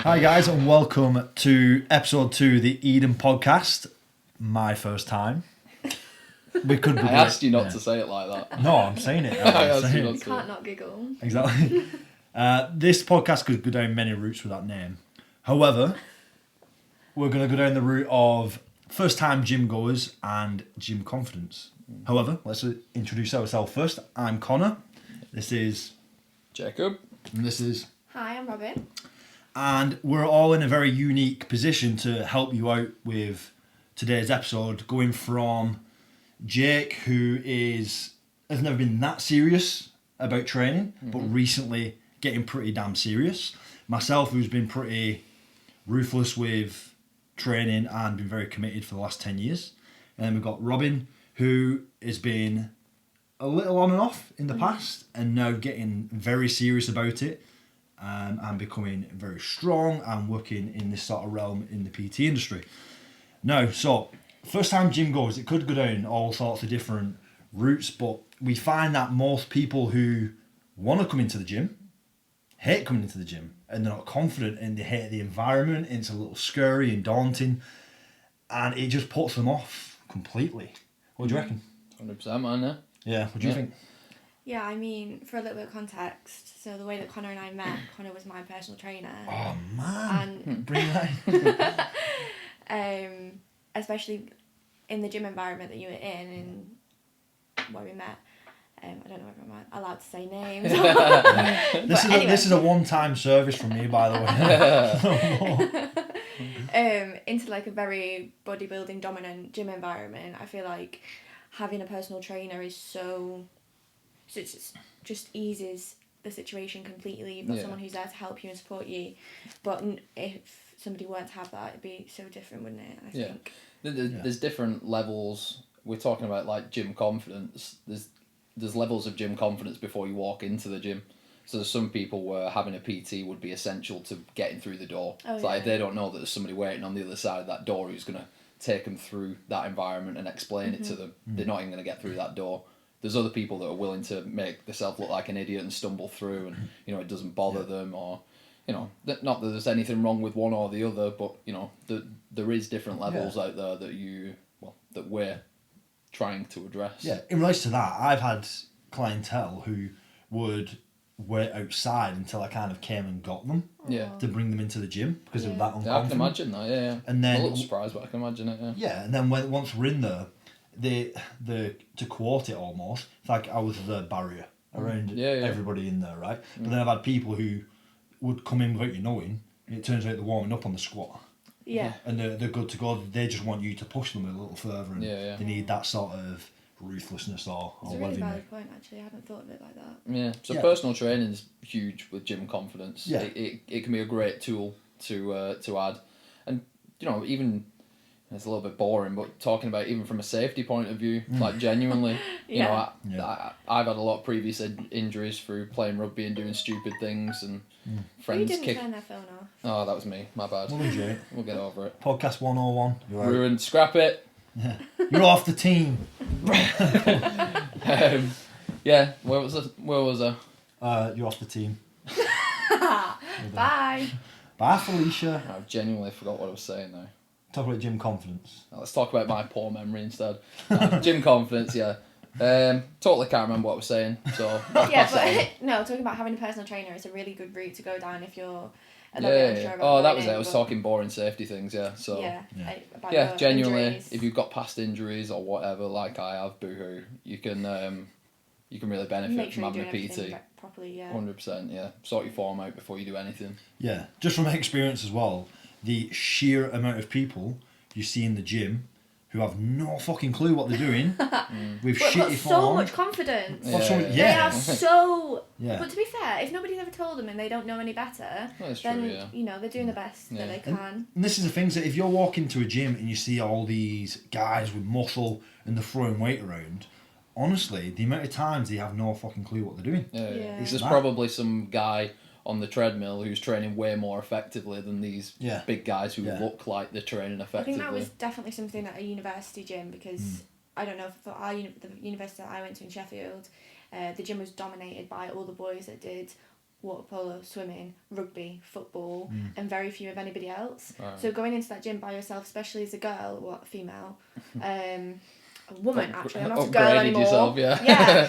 Hi guys, and welcome to episode 2 of the Eden podcast. My first time. We could be. I asked you not to say it like that. No, I'm saying it. You can't not giggle. Exactly. This podcast could go down many routes with that name. However, we're going to go down the route of first-time gym goers and gym confidence. However, let's introduce ourselves first. I'm Connor. This is Jacob. And this is... Hi, I'm Robin. And we're all in a very unique position to help you out with today's episode, going from Jake, who has never been that serious about training, but recently getting pretty damn serious. Myself, who's been pretty ruthless with training and been very committed for the last 10 years. And then we've got Robin, who has been a little on and off in the past and now getting very serious about it. And becoming very strong and working in this sort of realm in the PT industry. Now, so first time gym goers, it could go down all sorts of different routes, but we find that most people who want to come into the gym hate coming into the gym, and they're not confident, and they hate the environment, and it's a little scary and daunting, and it just puts them off completely. What do you reckon? 100%, man. Yeah, what do you think? Yeah, I mean, for a little bit of context, so the way that Connor and I met, Connor was my personal trainer. Oh man, And bring that in. Especially in the gym environment that you were in and where we met. I don't know if I'm allowed to say names. This is a one-time service from me, by the way. Into like a very bodybuilding dominant gym environment, I feel like having a personal trainer is so it just eases the situation completely. You've got someone who's there to help you and support you. But if somebody weren't to have that, it'd be so different, wouldn't it? I think. There's different levels. We're talking about like gym confidence. There's levels of gym confidence before you walk into the gym. So there's some people where having a PT would be essential to getting through the door. It's like if they don't know that there's somebody waiting on the other side of that door who's going to take them through that environment and explain it to them, they're not even going to get through that door. There's other people that are willing to make themselves look like an idiot and stumble through, and it doesn't bother them, or not that there's anything wrong with one or the other, but there is different levels out there that we're trying to address. Yeah, in relation to that, I've had clientele who would wait outside until I kind of came and got them to bring them into the gym because of that unconfident. Yeah, I can imagine that, yeah. And then, I'm a little surprised, but I can imagine it, yeah. Yeah, and then once we're in there, the to quote it almost, it's like I was the barrier around everybody in there, right? But then I've had people who would come in without you knowing, and it turns out they're warming up on the squat. Yeah. And they're good to go. They just want you to push them a little further, and they need that sort of ruthlessness or It's a really valid point, actually. I hadn't thought of it like that. Yeah, so personal training is huge with gym confidence. Yeah. It can be a great tool to add. And, even... It's a little bit boring, but talking about even from a safety point of view, like genuinely, I've had a lot of previous injuries through playing rugby and doing stupid things, and friends You didn't turn their phone off. Oh, that was me. My bad. We'll get over it. Podcast 101. Ruined. Scrap it. Yeah. You're off the team. Where was I? You're off the team. Bye. Bye, Felicia. I've genuinely forgot what I was saying now. Talk about gym confidence. Let's talk about my poor memory instead. Gym confidence, yeah. Totally can't remember what I was saying. So talking about having a personal trainer is a really good route to go down if you're a little bit unsure about that was it. I was talking boring safety things, yeah. So genuinely, injuries. If you've got past injuries or whatever, like I have, boohoo, you can really benefit from having a PT. Properly, yeah. 100%, yeah. Sort your form out before you do anything. Yeah, just from experience as well. The sheer amount of people you see in the gym who have no fucking clue what they're doing with shitty form. So much confidence. They are so... Yeah. But to be fair, if nobody's ever told them and they don't know any better, then, they're doing the best that they can. And this is the thing, that if you're walking to a gym and you see all these guys with muscle and they're throwing weight around, honestly, the amount of times they have no fucking clue what they're doing. Yeah. There's probably some guy on the treadmill who's training way more effectively than these big guys who look like they're training effectively. I think that was definitely something at a university gym because I don't know, for the university that I went to in Sheffield, the gym was dominated by all the boys that did water polo, swimming, rugby, football, and very few of anybody else. Right. So going into that gym by yourself, especially as a girl, female, a woman actually, I'm not a girl Upgraded anymore. yourself, yeah.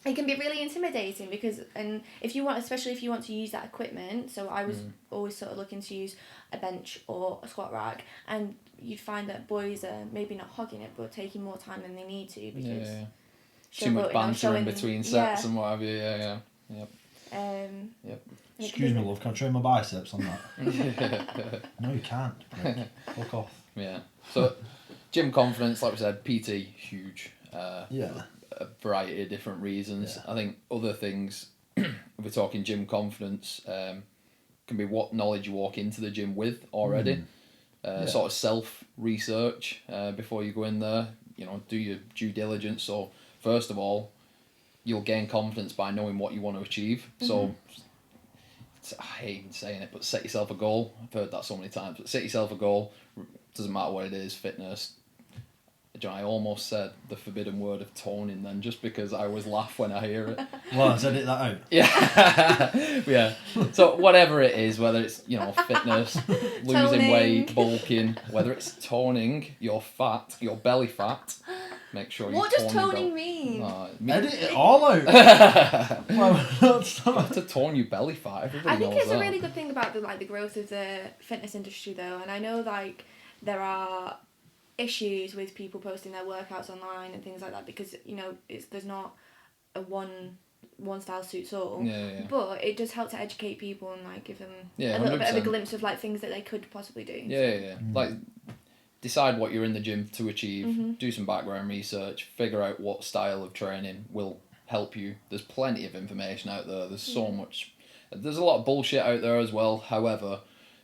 It can be really intimidating because, and especially if you want to use that equipment. So I was always sort of looking to use a bench or a squat rack, and you'd find that boys are maybe not hogging it, but taking more time than they need to because too much banter in between sets and what have you. Yep. Excuse me, love. Can I train my biceps on that? No, you can't. Fuck off. Yeah. So, gym confidence, like we said, PT huge. A variety of different reasons. Yeah. I think other things, if we're talking gym confidence, can be what knowledge you walk into the gym with already. Sort of self-research before you go in there. Do your due diligence. So first of all, you'll gain confidence by knowing what you want to achieve. So I hate even saying it, but set yourself a goal. I've heard that so many times. But set yourself a goal. Doesn't matter what it is, fitness. I almost said the forbidden word of toning then, just because I always laugh when I hear it. Well, I edit that out. Yeah. So whatever it is, whether it's fitness, losing weight, bulking, whether it's toning your fat, your belly fat, make sure you. What does toning mean? Edit it all out. You have to tone your belly fat. Everybody I think knows it's that. a really good thing about the growth of the fitness industry though, and I know there are issues with people posting their workouts online and things like that because there's not a one style suits all. But it does help to educate people and give them a little 100%. Bit of a glimpse of things that they could possibly do. Decide what you're in the gym to achieve. Do some background research. Figure out what style of training will help you. There's plenty of information out there. There's so much. There's a lot of bullshit out there as well. However,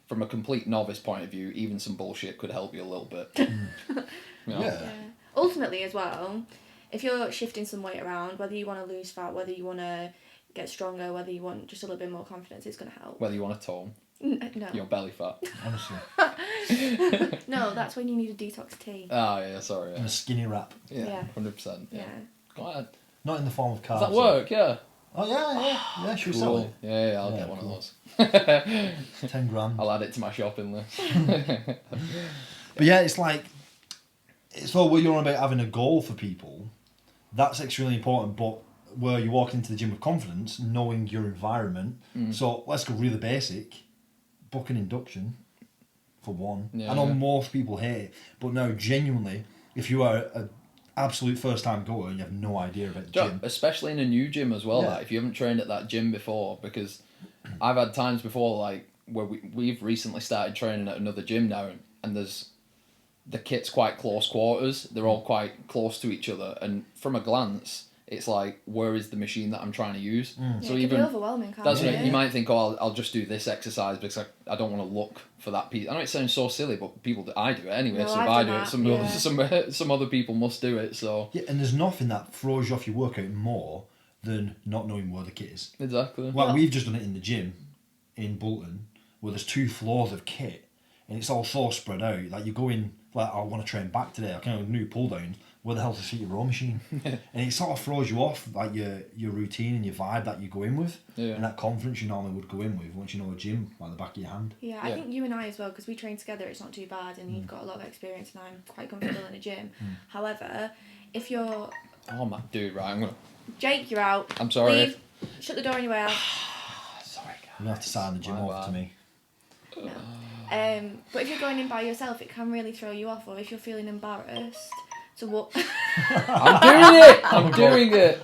from a complete novice point of view, even some bullshit could help you a little bit. Ultimately, as well, if you're shifting some weight around, whether you want to lose fat, whether you want to get stronger, whether you want just a little bit more confidence, it's going to help. Whether you want to tone no. your belly fat. Honestly. No, that's when you need a detox tea. Oh, yeah, sorry. And a skinny wrap. Yeah. 100%. Yeah. Go ahead. Not in the form of carbs. Does that work? Yeah. Oh, yeah. Should we sell it? Yeah, I'll get one of those. 10 grand. I'll add it to my shopping list. But yeah, it's what you're on about having a goal for people. That's extremely important, but where you walk into the gym with confidence, knowing your environment. So let's go really basic. Book an induction, for one. I know most people hate it, but no, genuinely, if you are an absolute first time goer and you have no idea about the gym. Especially in a new gym as well, if you haven't trained at that gym before, because I've had times before where we've recently started training at another gym now, and the kit's quite close quarters. They're all quite close to each other, and from a glance, it's where is the machine that I'm trying to use? So it even can be overwhelming. That's right. You might think, I'll just do this exercise because I don't want to look for that piece. I know it sounds so silly, but I do it anyway. No, so if I do it, some other people must do it. So and there's nothing that throws you off your workout more than not knowing where the kit is. Exactly. We've just done it in the gym in Bolton, where there's 2 floors of kit, and it's all so spread out. You go in, I want to train back today. I kind of new pull down. Where the hell's the seated row machine? And it sort of throws you off, your routine and your vibe that you go in with, and that confidence you normally would go in with once you know a gym like the back of your hand. Yeah, I think you and I as well, because we train together, it's not too bad, and you've got a lot of experience, and I'm quite comfortable in a gym. However, if you're... Oh my dude, right, I'm gonna... Jake, you're out. I'm sorry. Leave. Shut the door on your way out. Sorry, guys. You have to sign the gym off to me. No. But if you're going in by yourself, it can really throw you off, or if you're feeling embarrassed to walk... I'm doing it!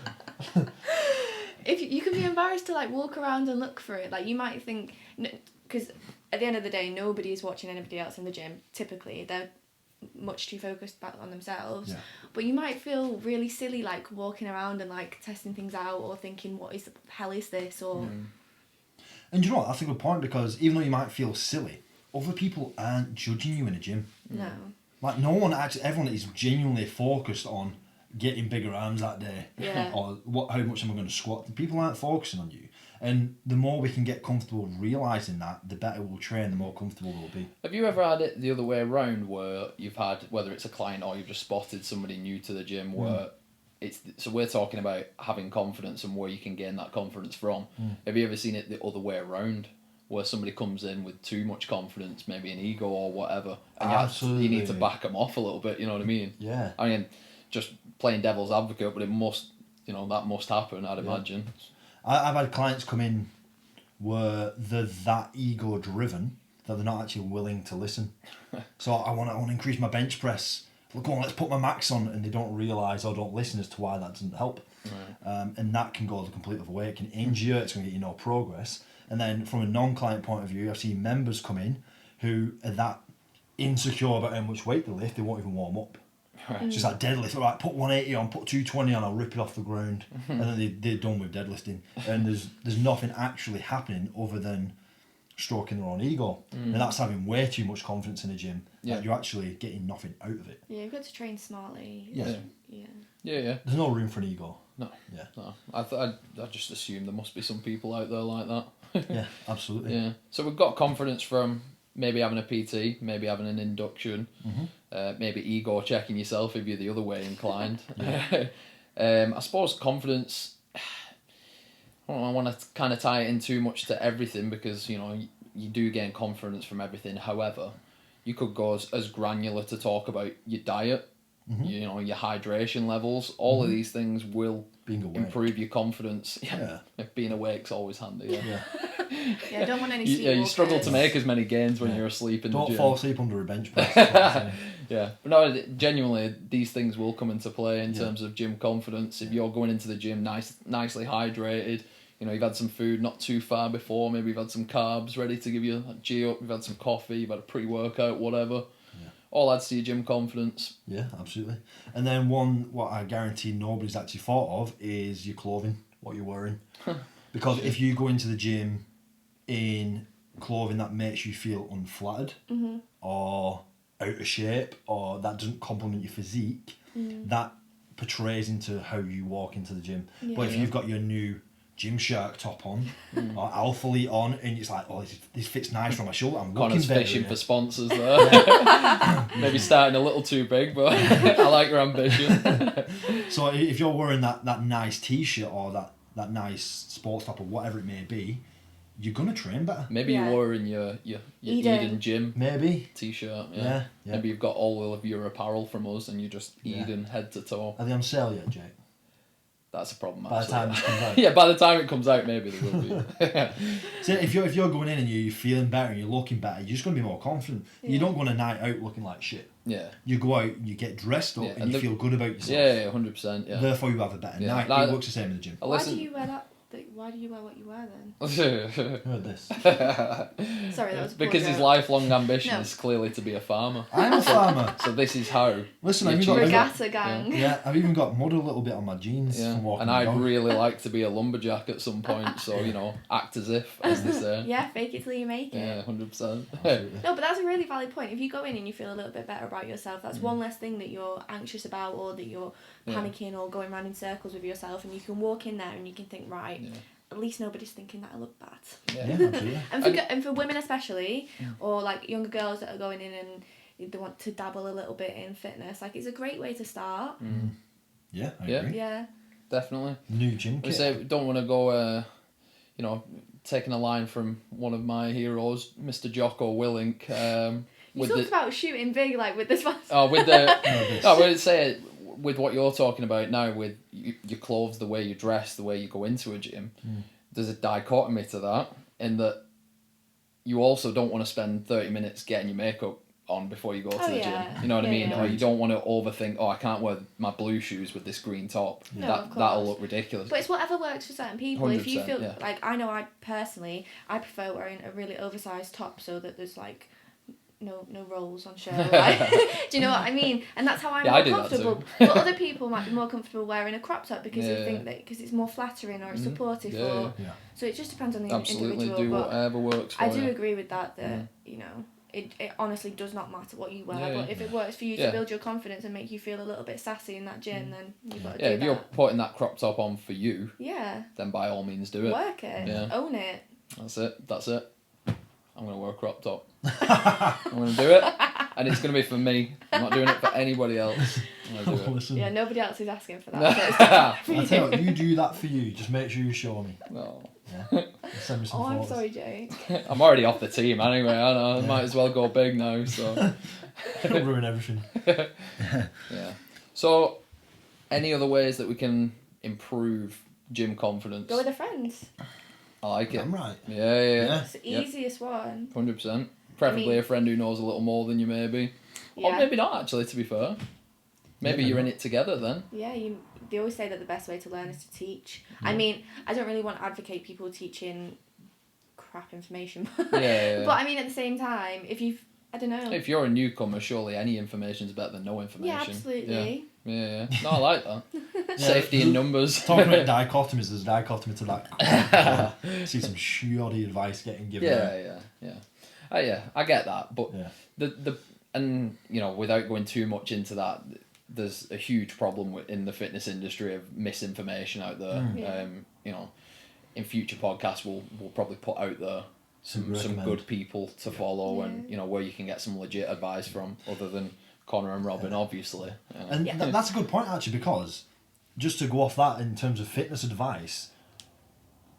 If you can be embarrassed to walk around and look for it, you might think... Because at the end of the day, nobody is watching anybody else in the gym, typically. They're much too focused back on themselves. But you might feel really silly walking around and testing things out, or thinking, what is the hell is this, or... And you know what, that's a good point, because even though you might feel silly, other people aren't judging you in a gym. No. No one actually, everyone is genuinely focused on getting bigger arms that day. Or how much am I going to squat. People aren't focusing on you. And the more we can get comfortable realising that, the better we'll train, the more comfortable we'll be. Have you ever had it the other way around, where you've had, whether it's a client or you've just spotted somebody new to the gym, where so we're talking about having confidence and where you can gain that confidence from. Have you ever seen it the other way around, where somebody comes in with too much confidence, maybe an ego or whatever, and you need to back them off a little bit? You know what I mean? Yeah. I mean, just playing devil's advocate, but it must, that must happen, I'd imagine. I've had clients come in where they're that ego driven that they're not actually willing to listen. So I want to increase my bench press. Well, go on, let's put my max on, and they don't realise or don't listen as to why that doesn't help. Right. And that can go the complete other way. It can injure you, it's going to get you no progress. And then from a non-client point of view, I've seen members come in who are that insecure about how much weight they lift, they won't even warm up. Right. It's just like deadlift, all right, put 180 on, put 220 on, I'll rip it off the ground. And then they're done with deadlifting. And there's nothing actually happening other than stroking their own ego. And that's having way too much confidence in the gym that you're actually getting nothing out of it. Yeah, you've got to train smartly. Yeah. Yeah. There's no room for an ego. No. Yeah. No. I just assume there must be some people out there like that. Yeah, absolutely. Yeah. So we've got confidence from maybe having a PT, maybe having an induction, maybe ego checking yourself if you're the other way inclined. I suppose confidence, I don't want to kind of tie it in too much to everything, because, you do gain confidence from everything. However, you could go as granular to talk about your diet, your hydration levels. All of these things will improve your confidence. Yeah. Being awake's always handy. Yeah, don't want any sleepwalkers. You struggle to make as many gains when you're asleep in the gym. Don't fall asleep under a bench press. Yeah, but no, genuinely, these things will come into play in terms of gym confidence. If you're going into the gym nicely hydrated, you've had some food not too far before, maybe you've had some carbs ready to give you a G up, you've had some coffee, you've had a pre-workout, whatever. All adds to your gym confidence. Yeah, absolutely. And then what I guarantee nobody's actually thought of is your clothing, what you're wearing. Because if you go into the gym in clothing that makes you feel unflattered or out of shape, or that doesn't complement your physique, that portrays into how you walk into the gym. But if you've got your new Gymshark top on or Alpha Elite on, and it's like, oh, this fits nice on my shoulder, I'm looking better. Fishing for sponsors there. Maybe starting a little too big, but I like your ambition. So if you're wearing that nice t-shirt or that nice sports top or whatever it may be, you're gonna train better. Maybe you're wearing your Eden gym t-shirt. Yeah. Maybe you've got all of your apparel from us, and you're just Eden head to toe. Are they on sale yet, Jake? That's a problem. By the time it comes out. Yeah, by the time it comes out, maybe they will be. So if you're going in and you're feeling better and you're looking better, you're just gonna be more confident. You don't go on a night out looking like shit. Yeah. You go out, you get dressed up, and you feel good about yourself. Yeah, 100%. Yeah. Therefore, you have a better night. It works the same in the gym. Why do you wear that? Why do you wear what you wear then? Heard this. Sorry, that was because his lifelong ambition is clearly to be a farmer. I'm a farmer. So this is how. Listen, I've even got gang. Yeah, I've even got mud a little bit on my jeans from walking. And I'd really like to be a lumberjack at some point. So act as if, as they say. Yeah, fake it till you make it. Yeah, 100%. No, but that's a really valid point. If you go in and you feel a little bit better about yourself, that's one less thing that you're anxious about, or that you're panicking or going around in circles with yourself, and you can walk in there and you can think, right. Yeah. At least nobody's thinking that I look bad. Yeah, absolutely. and for women especially, or like younger girls that are going in and they want to dabble a little bit in fitness, like it's a great way to start. Yeah, I agree. Yeah, definitely. New gym kit. We say don't want to go, taking a line from one of my heroes, Mr. Jocko Willink. You talked about shooting big, like with this one. Oh, with the. I would say with what you're talking about now, with your clothes, the way you dress, the way you go into a gym, there's a dichotomy to that, in that you also don't want to spend 30 minutes getting your makeup on before you go to the gym. You know what I mean? Or you don't want to overthink, I can't wear my blue shoes with this green top. No, that'll look ridiculous. But it's whatever works for certain people. If you feel like, I know I prefer wearing a really oversized top so that there's like no rolls on show. Like, do you know what I mean? And that's how I'm more comfortable. But other people might be more comfortable wearing a crop top because they think that because it's more flattering or it's supportive. So it just depends on the individual. Absolutely, do whatever works for you. I do agree with that. It honestly does not matter what you wear, but if it works for you to build your confidence and make you feel a little bit sassy in that gym, then you've got to do that. If you're putting that crop top on for you, then by all means do it. Work it. Own it. That's it. I'm going to wear a crop top. I'm going to do it. and it's going to be for me. I'm not doing it for anybody else. I'm gonna do it. Listen, Yeah, nobody else is asking for that. So it's definitely I for tell you you. what, you do that for you. Just make sure you show me. No. Yeah. Send me some Oh, I'm photos. sorry, Jake. I'm already off the team anyway. I know. I might as well go big now. So Don't ruin everything. yeah. So, any other ways that we can improve gym confidence? Go with a friend. I like it. I'm right. Yeah. It's the easiest one. 100%. Preferably a friend who knows a little more than you, maybe. Or Yeah. maybe not, actually, to be fair. Maybe Yeah, you're in maybe it together then. Yeah, they always say that the best way to learn is to teach. I mean, I don't really want to advocate people teaching crap information. Yeah. But I mean, at the same time, I don't know. If you're a newcomer, surely any information's better than no information. Yeah, absolutely. Yeah. No, I like that. Safety in numbers. Talking about dichotomies, there's a dichotomy to that. See some shoddy advice getting given. Yeah, I get that, but Yeah. and without going too much into that, there's a huge problem in the fitness industry of misinformation out there. Yeah. In future podcasts, we'll probably put out there some good people to follow, and where you can get some legit advice from, other than Connor and Robin, obviously. And that's a good point, actually, because just to go off that in terms of fitness advice,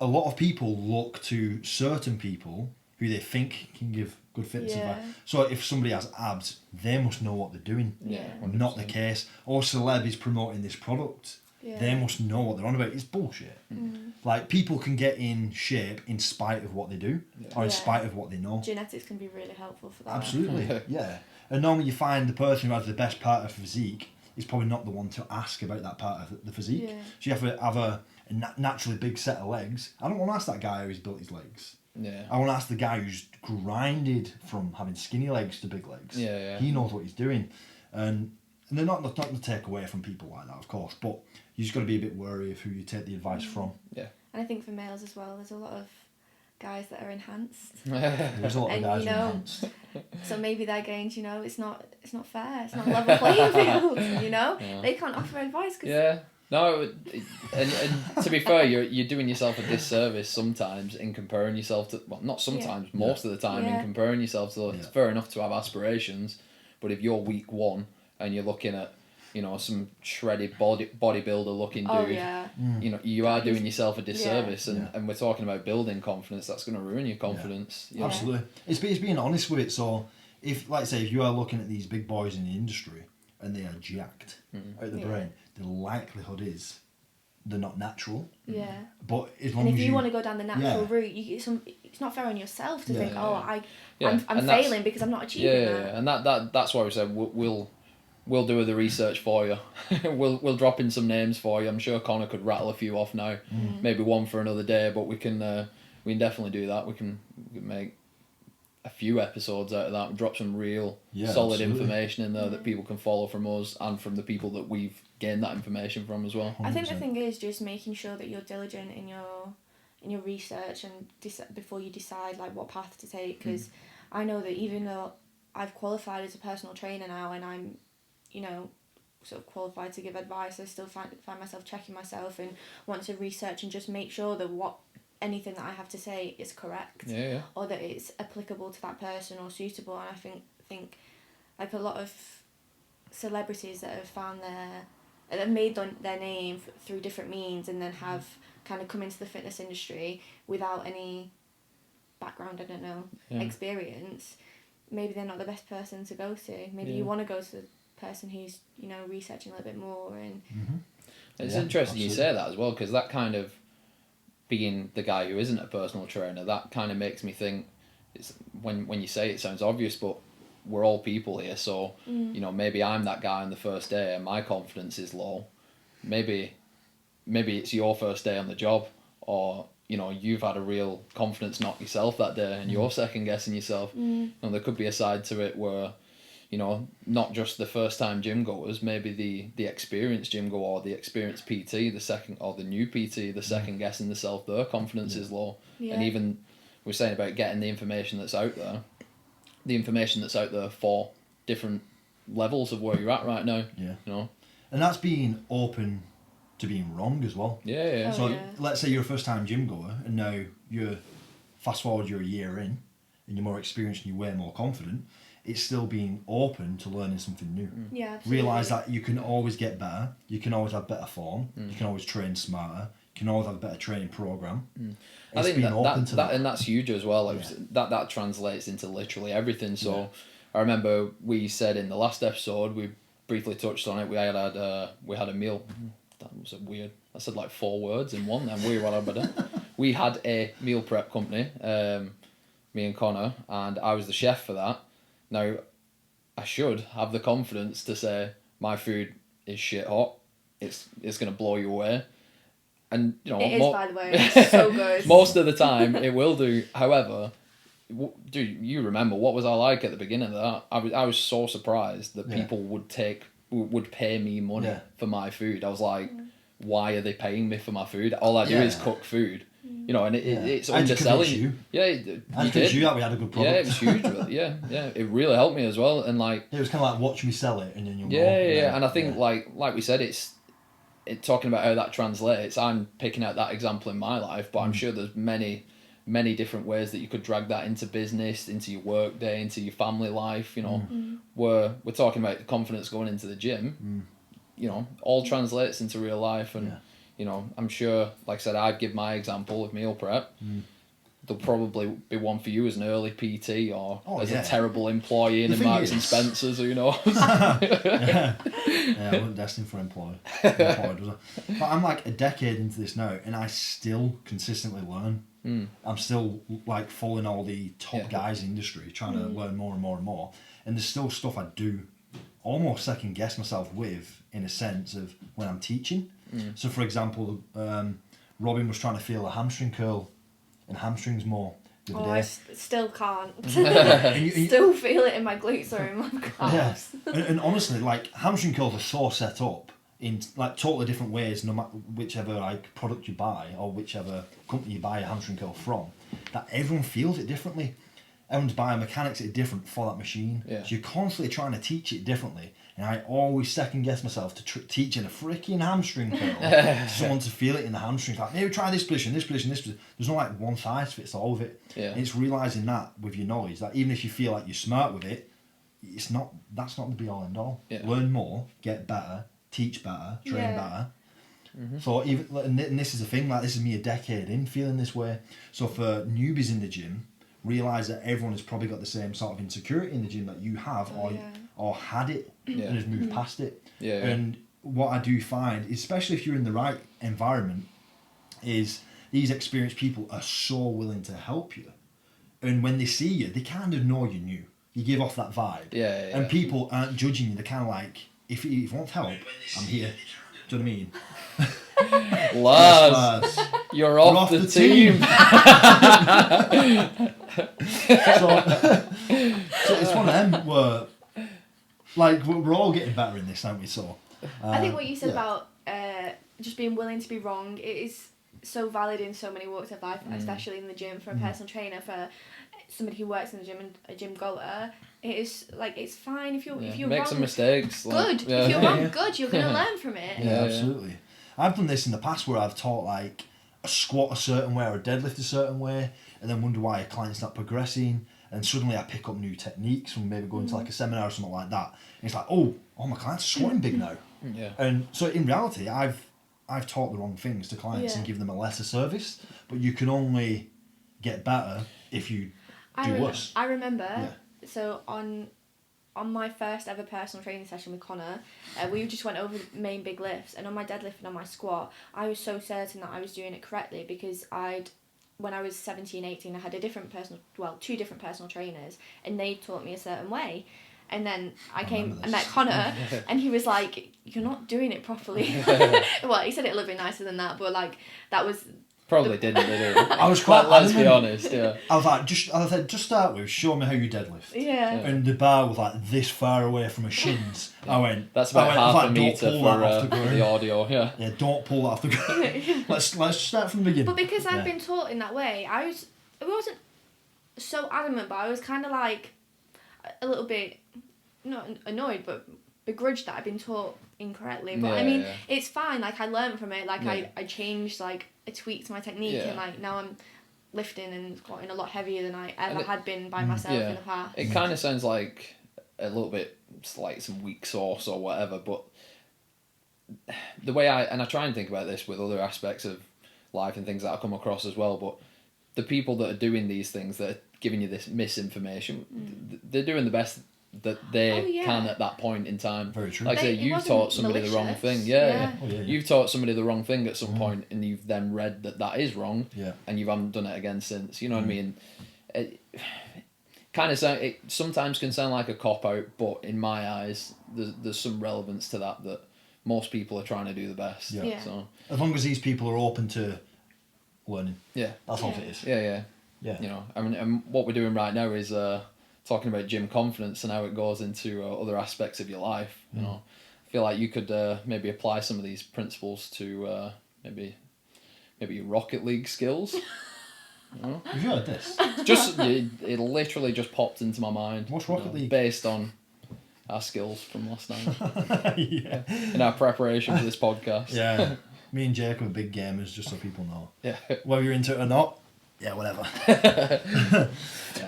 a lot of people look to certain people who they think can give good fitness advice. So if somebody has abs, they must know what they're doing. Yeah. Not the case. Or celeb is promoting this product. Yeah. They must know what they're on about. It's bullshit. Like, people can get in shape in spite of what they do, or in spite of what they know. Genetics can be really helpful for that. Absolutely, yeah. And normally you find the person who has the best part of physique is probably not the one to ask about that part of the physique. Yeah. So you have to have a naturally big set of legs. I don't want to ask that guy who's built his legs. Yeah. I want to ask the guy who's grinded from having skinny legs to big legs. Yeah. He knows what he's doing. And they're not to take away from people like that, of course, but you just got to be a bit wary of who you take the advice from. Yeah. And I think for males as well, there's a lot of guys that are enhanced. There's a lot of And, guys you who are know, enhanced. So maybe they're going to, it's not fair. It's not a level playing field, Yeah. They can't offer advice. Cause Yeah. No, and to be fair, you're doing yourself a disservice sometimes in comparing yourself to, well, not sometimes, most of the time in comparing yourself to, it's fair enough to have aspirations, but if you're week one and you're looking at, some shredded bodybuilder looking dude, you are doing yourself a disservice, and we're talking about building confidence, that's going to ruin your confidence. Yeah. Absolutely. It's being honest with it. So if you are looking at these big boys in the industry and they are jacked out the brain, the likelihood is they're not natural. Yeah. But as long And if as you want to go down the natural route, it's not fair on yourself to think, I'm failing because I'm not achieving that. And that's why we said we'll do the research for you. we'll drop in some names for you. I'm sure Connor could rattle a few off now. Maybe one for another day, but we can definitely do that. We can make a few episodes out of that. Drop some real solid information in there that people can follow from us and from the people that we've gained that information from as well. 100%. I think the thing is just making sure that you're diligent in your research and before you decide like what path to take, because I know that even though I've qualified as a personal trainer now and I'm sort of qualified to give advice, I still find myself checking myself and want to research and just make sure that anything that I have to say is correct, or that it's applicable to that person or suitable. And I think like a lot of celebrities that have made their name through different means and then have kind of come into the fitness industry without any background, experience, maybe they're not the best person to go to. Maybe you want to go to the person who's researching a little bit more. And it's interesting you say that as well, because that kind of, being the guy who isn't a personal trainer, that kind of makes me think, it's when you say it sounds obvious, but we're all people here, so maybe I'm that guy on the first day and my confidence is low. Maybe it's your first day on the job, or you've had a real confidence knock yourself that day and you're second guessing yourself. There could be a side to it where not just the first time gym goers, maybe the experienced gym goer or the experienced PT, the new PT, the second guessing themselves, their confidence is low. And even we're saying about getting the information that's out there for different levels of where you're at right now. And that's being open to being wrong as well. So let's say you're a first time gym goer and now you're a year in and you're more experienced and you're way more confident. it's still being open to learning something new. Yeah, absolutely. Realise that you can always get better, you can always have better form, you can always train smarter, you can always have a better training programme. I think being open that, to that and that's huge as well. Like, that translates into literally everything. So I remember we said in the last episode, we briefly touched on it. We had a meal. That was weird. I said like 4 words in one, and we had a meal prep company. Me and Connor, and I was the chef for that. Now, I should have the confidence to say my food is shit hot. It's gonna blow you away. And you know, it is, by the way, it's so good. Most of the time, it will do. However, do you remember what was I like at the beginning of that? I was so surprised that people would pay me money for my food. I was like, why are they paying me for my food? All I do is cook food. You know, and it's underselling you. Yeah, you did. You that we had a good product. Yeah, it was huge. yeah, it really helped me as well. And like, it was kind of like watch me sell it, and then you'll yeah. And I think like we said, it's talking about how that translates. I'm picking out that example in my life, but I'm sure there's many different ways that you could drag that into business, into your work day, into your family life. You know, we're talking about confidence going into the gym. You know, all translates into real life, and you know, I'm sure, like I said, I'd give my example of meal prep. There'll probably be one for you as an early PT or as a terrible employee in Marks and Spencer's, who knows? I wasn't destined for employed, was I? But I'm like a decade into this now, and I still consistently learn. I'm still like following all the top guys in the industry, trying to learn more and more and more. And there's still stuff I do almost second guess myself with, in a sense of when I'm teaching. So for example, Robin was trying to feel a hamstring curl and hamstrings more the other day. I still can't. Still feel it in my glutes or in my calves. And honestly, like, hamstring curls are so set up in like totally different ways, no matter whichever like product you buy or whichever company you buy a hamstring curl from, that everyone feels it differently. Everyone's biomechanics are different for that machine. So you're constantly trying to teach it differently. And I always second guess myself to teaching a freaking hamstring curl, someone to feel it in the hamstrings. Like, maybe try this position, this position, this position. There's no like one size fits all of it. And it's realising that with your knowledge, that even if you feel like you're smart with it, that's not the be all end all. Learn more, get better, teach better, train better. So even, and this is the thing, like, this is me a decade in feeling this way. So for newbies in the gym, realise that everyone has probably got the same sort of insecurity in the gym that you have, or had it and has moved past it. And what I do find, especially if you're in the right environment, is these experienced people are so willing to help you. And when they see you, they kind of know you're new. You give off that vibe. And people aren't judging you. They're kind of like, if you want help, I'm here. Do you know what I mean? Lars, you're off the team. So it's one of them where, like, we're all getting better in this, aren't we? So I think what you said about just being willing to be wrong, it is so valid in so many walks of life, especially in the gym, for a personal trainer, for somebody who works in the gym and a gym goer. It is like, it's fine if you're make wrong. some mistakes. Good. If you're wrong, good. You're gonna learn from it. Absolutely. I've done this in the past where I've taught like a squat a certain way or a deadlift a certain way, and then wonder why a client's not progressing. And suddenly I pick up new techniques from maybe going to like a seminar or something like that. And it's like, oh, my clients are squatting big now. And so in reality, I've taught the wrong things to clients and give them a lesser service. But you can only get better if you do worse. I remember. So on my first ever personal training session with Connor, we just went over the main big lifts, and on my deadlift and on my squat, I was so certain that I was doing it correctly because when I was 17, 18, I had two different personal trainers, and they taught me a certain way. And then I met Connor, and he was like, "You're not doing it properly." Well, he said it a little bit nicer than that, but like, that was... Probably didn't, did it? I was quite... Let's be honest, I was like, just start with, show me how you deadlift. And the bar was like this far away from my shins. I went... That's about half a metre for the audio, Yeah, don't pull that off the ground. Let's start from the beginning. But because I've been taught in that way, I wasn't so adamant, but I was kind of like a little bit, not annoyed, but begrudged that I'd been taught incorrectly. But I mean, it's fine. Like, I learned from it. Like, I changed, like, I tweaked my technique, and like now lifting and squatting a lot heavier than I ever And had been by myself in the past. It kind of sounds like a little bit like some weak sauce or whatever, but the way I try and think about this with other aspects of life and things that I come across as well, but the people that are doing these things, that are giving you this misinformation, they're doing the best that they can at that point in time. Very true. Like I say, you've taught somebody the wrong thing. Yeah. Oh, yeah. You've taught somebody the wrong thing at some point, and you've then read that is wrong, and you haven't done it again since. You know what I mean? It sometimes can sound like a cop out, but in my eyes, there's some relevance to that most people are trying to do the best. Yeah. So As long as these people are open to learning. Yeah. That's all it is. Yeah. You know, I mean, and what we're doing right now is talking about gym confidence and how it goes into other aspects of your life. You know, I feel like you could maybe apply some of these principles to maybe your Rocket League skills. You know? Have you heard this? It literally just popped into my mind. What's Rocket League? Based on our skills from last night. Yeah. In our preparation for this podcast. Yeah. Me and Jake are big gamers, just so people know. Yeah. Whether you're into it or not, yeah, whatever.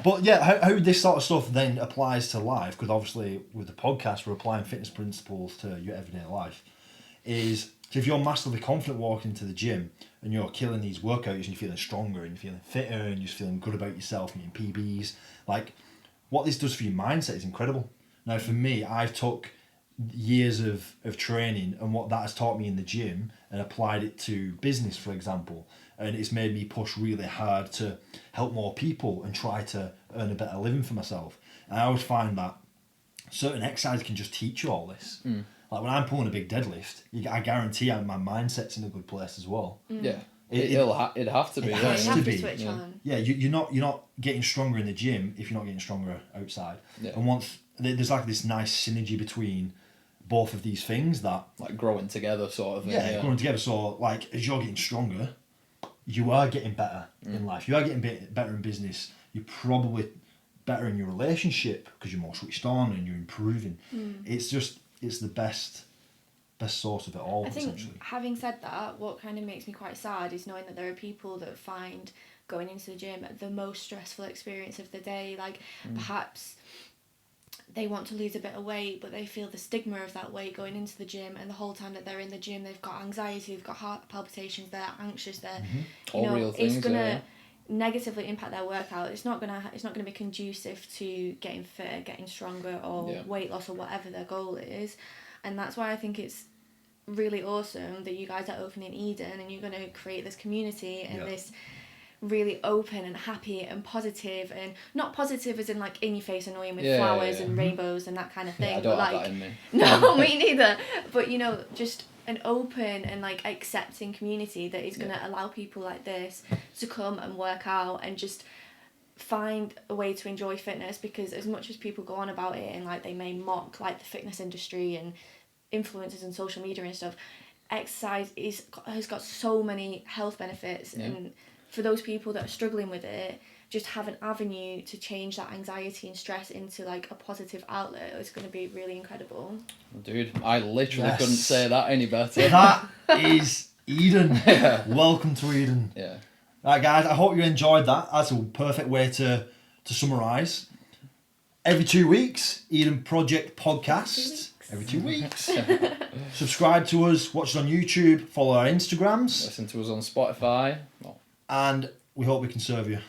But yeah, how this sort of stuff then applies to life, because obviously with the podcast we're applying fitness principles to your everyday life, is so if you're massively confident walking into the gym and you're killing these workouts and you're feeling stronger and you're feeling fitter and you're just feeling good about yourself and getting PBs, like what this does for your mindset is incredible. Now for me, I've took years of training and what that has taught me in the gym and applied it to business, for example, and it's made me push really hard to help more people and try to earn a better living for myself. And I always find that certain exercise can just teach you all this. Like when I'm pulling a big deadlift, I guarantee my mindset's in a good place as well. Yeah. It'd have to be. It You has have to to be. switch on. Yeah, you're not getting stronger in the gym if you're not getting stronger outside. Yeah. And once there's like this nice synergy between both of these things that Like growing together sort of thing. Yeah. growing together. So like as you're getting stronger, you are getting better in life. You are getting better in business. You're probably better in your relationship because you're more switched on and you're improving. It's the best source of it all. I think, essentially. having said that, what kind of makes me quite sad is knowing that there are people that find going into the gym the most stressful experience of the day. Like perhaps they want to lose a bit of weight, but they feel the stigma of that weight going into the gym, and the whole time that they're in the gym they've got anxiety, they've got heart palpitations, they're anxious, they're All real things, it's gonna negatively impact their workout. It's not gonna be conducive to getting fitter, getting stronger, or weight loss, or whatever their goal is. And that's why I think it's really awesome that you guys are opening Eden and you're going to create this community and this really open and happy and positive, and not positive as in like in your face annoying with flowers and rainbows and that kind of thing. I don't but have like, that in me. No, me neither. But you know, just an open and like accepting community that is going to allow people like this to come and work out and just find a way to enjoy fitness. Because as much as people go on about it and like they may mock like the fitness industry and influencers and social media and stuff, exercise has got so many health benefits, and for those people that are struggling with it, just have an avenue to change that anxiety and stress into like a positive outlet. It's going to be really incredible. Dude, I literally couldn't say that any better. That is Eden. Welcome to Eden. Yeah. Right, guys, I hope you enjoyed that. That's a perfect way to summarise. Every 2 weeks, Eden Project podcast. Every 2 weeks. Subscribe to us, watch us on YouTube, follow our Instagrams. Listen to us on Spotify. And we hope we can serve you.